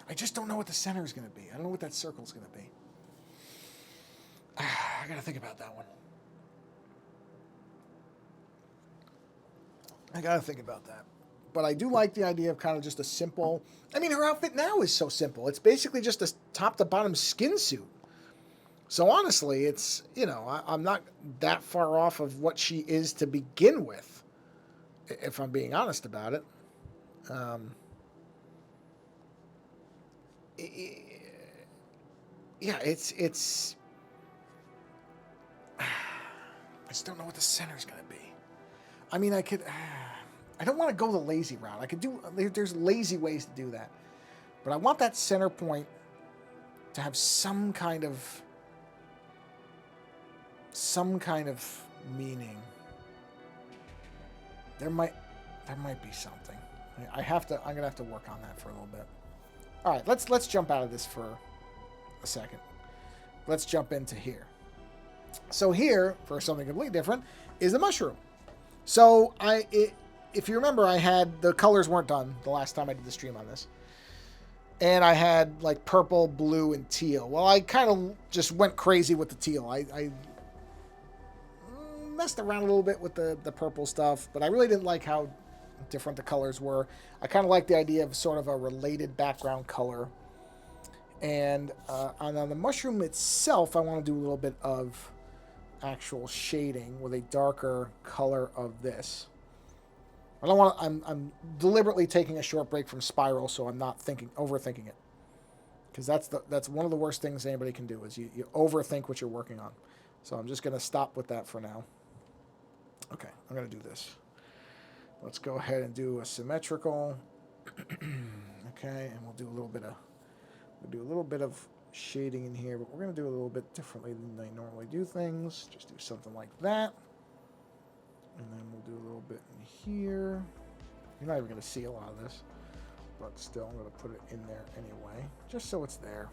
I just don't know what the center is going to be. I don't know what that circle is going to be. I got to think about that one. I got to think about that. But I do like the idea of kind of just a simple... I mean, her outfit now is so simple. It's basically just a top-to-bottom skin suit. So honestly, it's, you know, I'm not that far off of what she is to begin with, if I'm being honest about it. Yeah, it's... I just don't know what the center's going to be. I mean, I could... I don't want to go the lazy route. I could do... There's lazy ways to do that. But I want that center point to have some kind of meaning. There might be something. I'm gonna have to work on that for a little bit. All right, let's jump out of this for a second. Let's jump into here. So here, for something completely different, is the mushroom. So if you remember, the colors weren't done the last time I did the stream on this. And I had like purple, blue, and teal. Well, I kind of just went crazy with the teal. I messed around a little bit with the purple stuff, but I really didn't like how different the colors were. I kind of like the idea of sort of a related background color. And on the mushroom itself, I want to do a little bit of actual shading with a darker color of this. I don't want to, I'm deliberately taking a short break from Spiral, so I'm not overthinking it. Because that's one of the worst things anybody can do, is you overthink what you're working on. So I'm just going to stop with that for now. Okay, I'm going to do this. Let's go ahead and do a symmetrical. Okay, and we'll do a little bit of shading in here, but we're going to do a little bit differently than I normally do things. Just do something like that. And then we'll do a little bit in here. You're not even going to see a lot of this, but still, I'm going to put it in there anyway, just so it's there.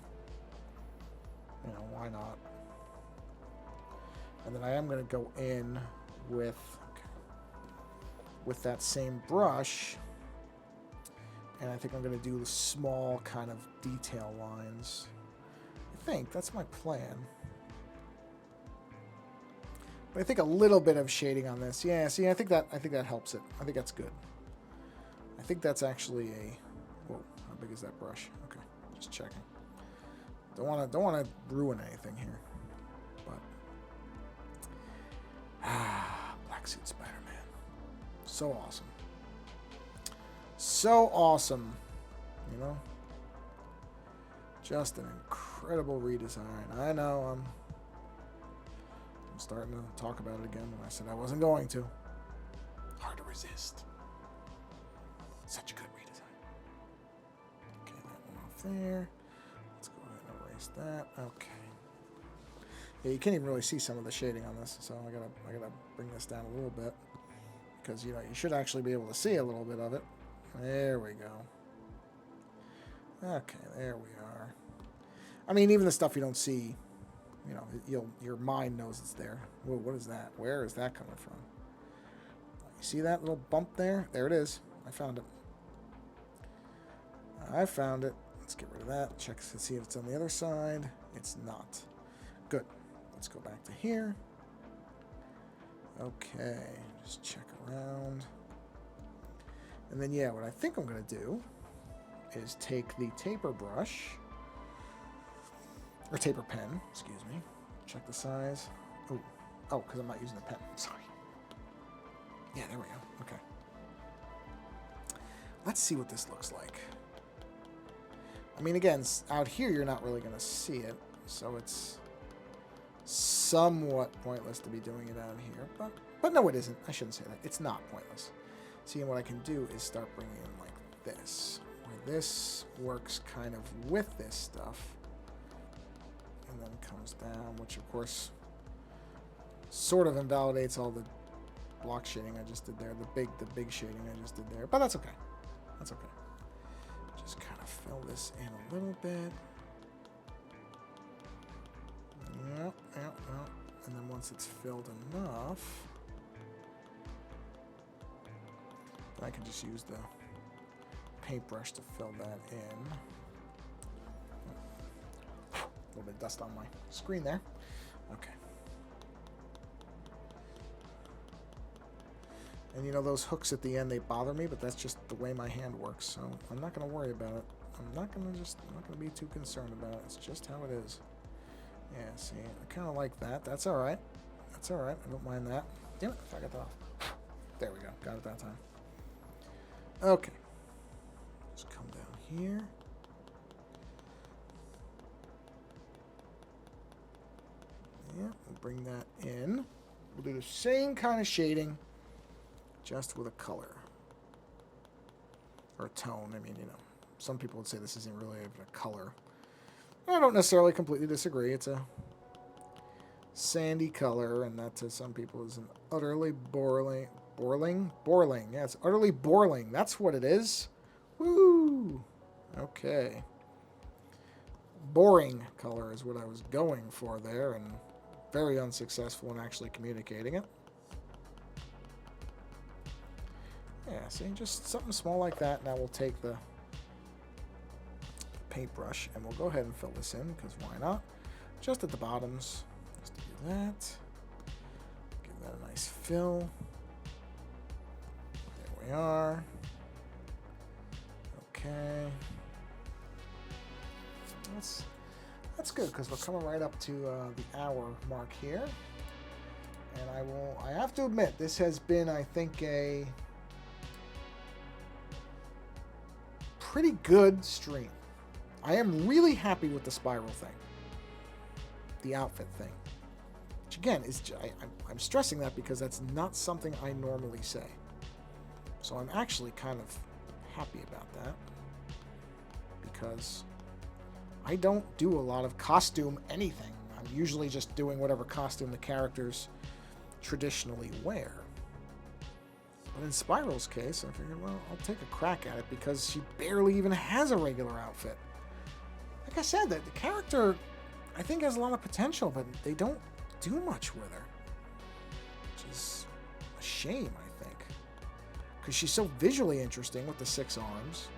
You know, why not? And then I am going to go in with that same brush, and I think I'm going to do the small kind of detail lines. I think that's my plan. But I think a little bit of shading on this. Yeah, see, I think that helps it. I think that's good. I think that's actually a... Whoa, how big is that brush? Okay, just checking. Don't want to ruin anything here. But Black Suit Spider-Man. So awesome. So awesome. You know? Just an incredible redesign. I know, I'm starting to talk about it again when I said I wasn't going to. Hard to resist. Such a good redesign. Okay, that one off there. Let's go ahead and erase that. Okay. Yeah, you can't even really see some of the shading on this, so I gotta bring this down a little bit, because you should actually be able to see a little bit of it. There we go. Okay, there we are. I mean, even the stuff you don't see, your mind knows it's there. Whoa, what is that? Where is that coming from? You see that little bump there? There it is. I found it. I found it. Let's get rid of that. Check to see if it's on the other side. It's not. Good. Let's go back to here. Okay. Just check around. And then, yeah, what I think I'm going to do is take the taper brush, or taper pen, excuse me. Check the size. Oh, Oh, because I'm not using the pen. Sorry. Yeah, there we go. Okay. Let's see what this looks like. I mean, again, out here you're not really going to see it, so it's somewhat pointless to be doing it out here. But no, it isn't. I shouldn't say that. It's not pointless. See, what I can do is start bringing in like this, where this works kind of with this stuff, and then comes down, which of course sort of invalidates all the block shading I just did there, the big shading I just did there, but that's okay. That's okay. Just kind of fill this in a little bit. Yep. And then once it's filled enough, I can just use the paintbrush to fill that in. A little bit of dust on my screen there. Okay. And you know, those hooks at the end, they bother me, but that's just the way my hand works, so I'm not going to worry about it. I'm not going to be too concerned about it. It's just how it is. Yeah, see, I kind of like that. That's all right. That's all right. I don't mind that. Damn it, I got that off. There we go. Got it that time. Okay. Just come down here. Yeah, we'll bring that in. We'll do the same kind of shading, just with a color. Or a tone. I mean, you know, some people would say this isn't really a color. I don't necessarily completely disagree. It's a sandy color, and that to some people is an utterly boring. Yeah, it's utterly boring. That's what it is. Woo! Okay. Boring color is what I was going for there, and very unsuccessful in actually communicating it. Yeah, see, just something small like that. Now we'll take the paintbrush and we'll go ahead and fill this in, because why not? Just at the bottoms. Just do that. Give that a nice fill. There we are. Okay. That's good, because we're coming right up to the hour mark here. And I have to admit, this has been, I think, a pretty good stream. I am really happy with the spiral thing, the outfit thing. Which again is, I'm stressing that because that's not something I normally say. So I'm actually kind of happy about that, because I don't do a lot of costume anything. I'm usually just doing whatever costume the characters traditionally wear. But in Spiral's case, I figured, well, I'll take a crack at it, because she barely even has a regular outfit. Like I said, the character, I think, has a lot of potential, but they don't do much with her. Which is a shame, I think. Because she's so visually interesting with the 6 arms.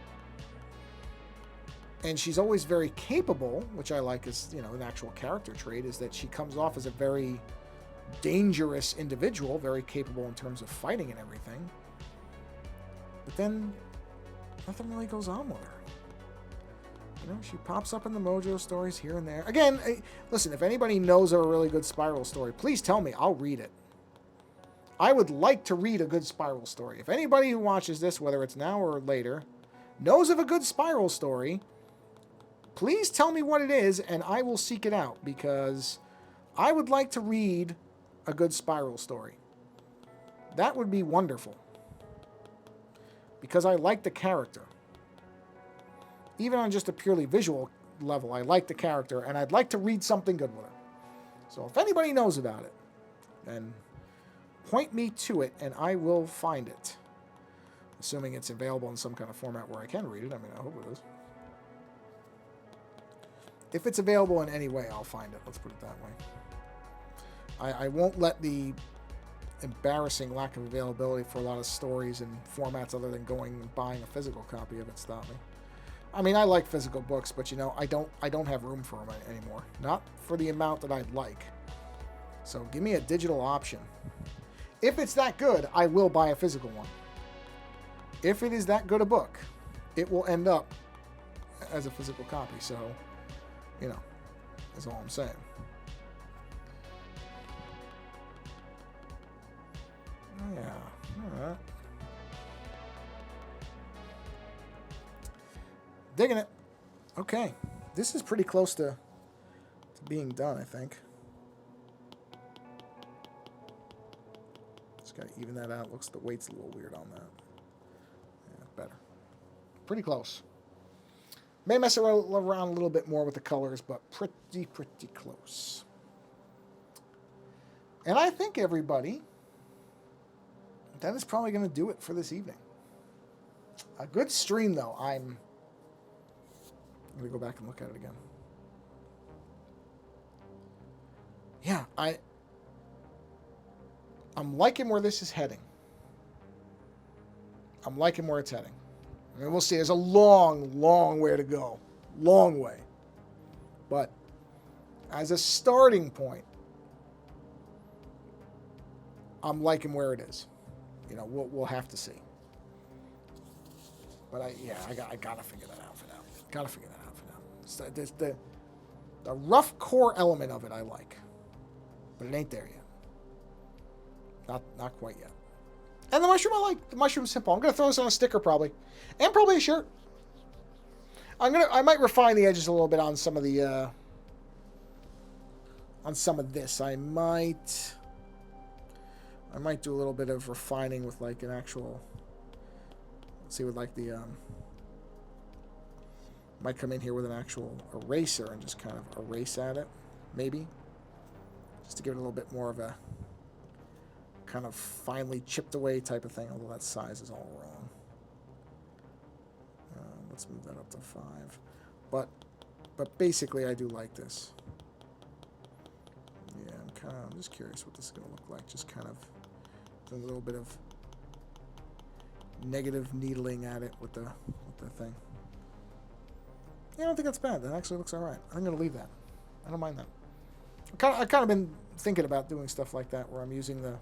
And she's always very capable, which I like as, you know, an actual character trait, is that she comes off as a very dangerous individual, very capable in terms of fighting and everything. But then nothing really goes on with her. You know, she pops up in the Mojo stories here and there. Again, listen, if anybody knows of a really good Spiral story, please tell me. I'll read it. I would like to read a good Spiral story. If anybody who watches this, whether it's now or later, knows of a good Spiral story, please tell me what it is, and I will seek it out, because I would like to read a good Spiral story. That would be wonderful, because I like the character. Even on just a purely visual level, I like the character, and I'd like to read something good with her. So if anybody knows about it, then point me to it, and I will find it. Assuming it's available in some kind of format where I can read it. I mean, I hope it is. If it's available in any way, I'll find it. Let's put it that way. I won't let the embarrassing lack of availability for a lot of stories and formats other than going and buying a physical copy of it stop me. I mean, I like physical books, but, you know, I don't have room for them anymore. Not for the amount that I'd like. So give me a digital option. If it's that good, I will buy a physical one. If it is that good a book, it will end up as a physical copy. So, you know, that's all I'm saying. Digging it. Okay. This is pretty close to being done, I think. Just got to even that out. Looks the weight's a little weird on that. Yeah, better. Pretty close. May mess around a little bit more with the colors, but pretty close. And I think, everybody, that is probably going to do it for this evening. A good stream, though. I'm going to go back and look at it again. Yeah, I'm liking where this is heading. I'm liking where it's heading. I mean, we'll see. There's a long way to go. Long way. But as a starting point, I'm liking where it is. You know, we'll have to see. But I gotta figure that out for now. Gotta figure that out for now. The rough core element of it I like, but it ain't there yet. Not quite yet. And the mushroom I like. The mushroom's simple. I'm gonna throw this on a sticker probably, and probably a shirt. I might refine the edges a little bit on some of the on some of this. I might do a little bit of refining with like an actual. Let's see, with like the might come in here with an actual eraser and just kind of erase at it, maybe, just to give it a little bit more of a kind of finely chipped away type of thing. Although that size is all wrong. Let's move that up to 5. But basically, I do like this. Yeah, I'm just curious what this is going to look like. Just kind of a little bit of negative needling at it with the thing. Yeah, I don't think that's bad. That actually looks all right. I'm going to leave that. I don't mind that. I've kind of been thinking about doing stuff like that, where I'm using the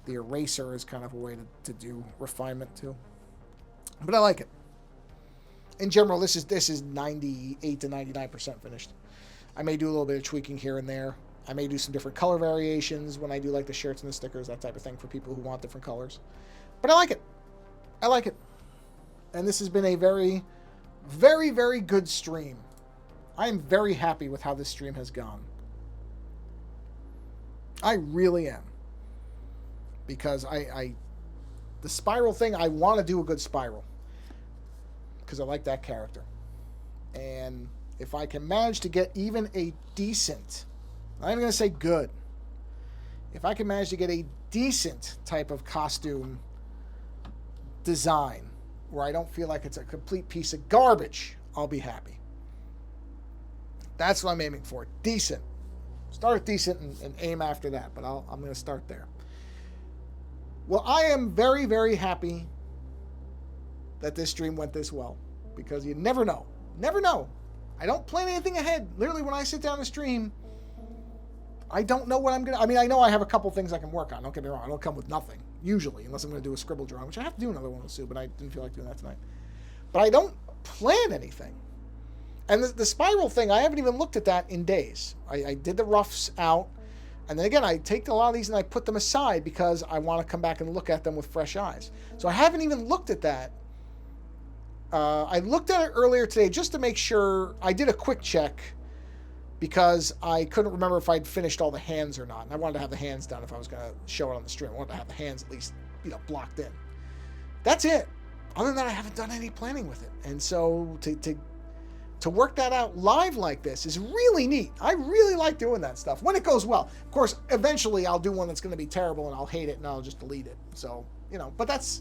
eraser as kind of a way to do refinement too. But I like it. In general, this is 98 to 99% finished. I may do a little bit of tweaking here and there. I may do some different color variations when I do like the shirts and the stickers, that type of thing, for people who want different colors. But I like it. I like it. And this has been a very, very, very good stream. I am very happy with how this stream has gone. I really am. Because the spiral thing, I want to do a good spiral. Because I like that character. And if I can manage to get even a decent, I'm not even going to say good, if I can manage to get a decent type of costume design where I don't feel like it's a complete piece of garbage, I'll be happy. That's what I'm aiming for. Decent. Start at decent and aim after that, but I'm going to start there. Well, I am very, very happy that this stream went this well, because you never know. Never know. I don't plan anything ahead. Literally, when I sit down to stream, I don't know what I'm going to... I mean, I know I have a couple things I can work on. Don't get me wrong. I don't come with nothing, usually, unless I'm going to do a scribble drawing, which I have to do another one with Sue, but I didn't feel like doing that tonight. But I don't plan anything. And the spiral thing, I haven't even looked at that in days. I did the roughs out, and then again, I take a lot of these and I put them aside because I want to come back and look at them with fresh eyes. So I haven't even looked at that. I looked at it earlier today just to make sure. I did a quick check because I couldn't remember if I'd finished all the hands or not. And I wanted to have the hands done if I was going to show it on the stream. I wanted to have the hands at least, blocked in. That's it. Other than that, I haven't done any planning with it. And so to work that out live like this is really neat. I really like doing that stuff when it goes well. Of course, eventually I'll do one that's going to be terrible and I'll hate it and I'll just delete it. So, but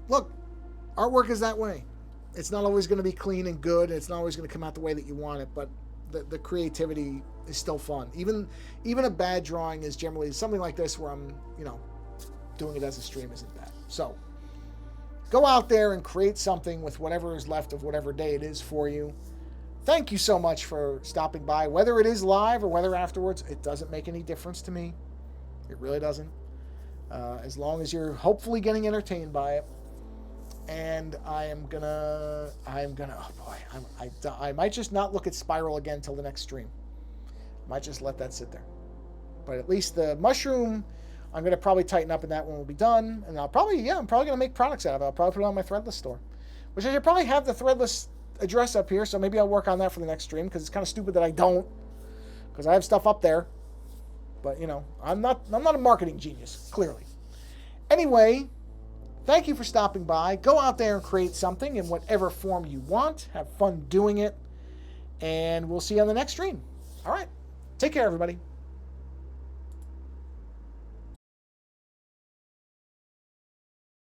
look, artwork is that way. It's not always going to be clean and good. And it's not always going to come out the way that you want it, but the creativity is still fun. Even a bad drawing is generally something like this where I'm, doing it as a stream isn't bad. So go out there and create something with whatever is left of whatever day it is for you. Thank you so much for stopping by. Whether it is live or whether afterwards, it doesn't make any difference to me. It really doesn't. As long as you're hopefully getting entertained by it. And I might just not look at Spiral again till the next stream. Might just let that sit there. But at least the mushroom, I'm going to probably tighten up and that one will be done. And I'm probably going to make products out of it. I'll probably put it on my Threadless store. Which I should probably have the Threadless address up here, so maybe I'll work on that for the next stream, because it's kind of stupid that I don't, because I have stuff up there. But, you know, I'm not a marketing genius, clearly. Anyway, thank you for stopping by. Go out there and create something in whatever form you want. Have fun doing it. And we'll see you on the next stream. All right. Take care, everybody.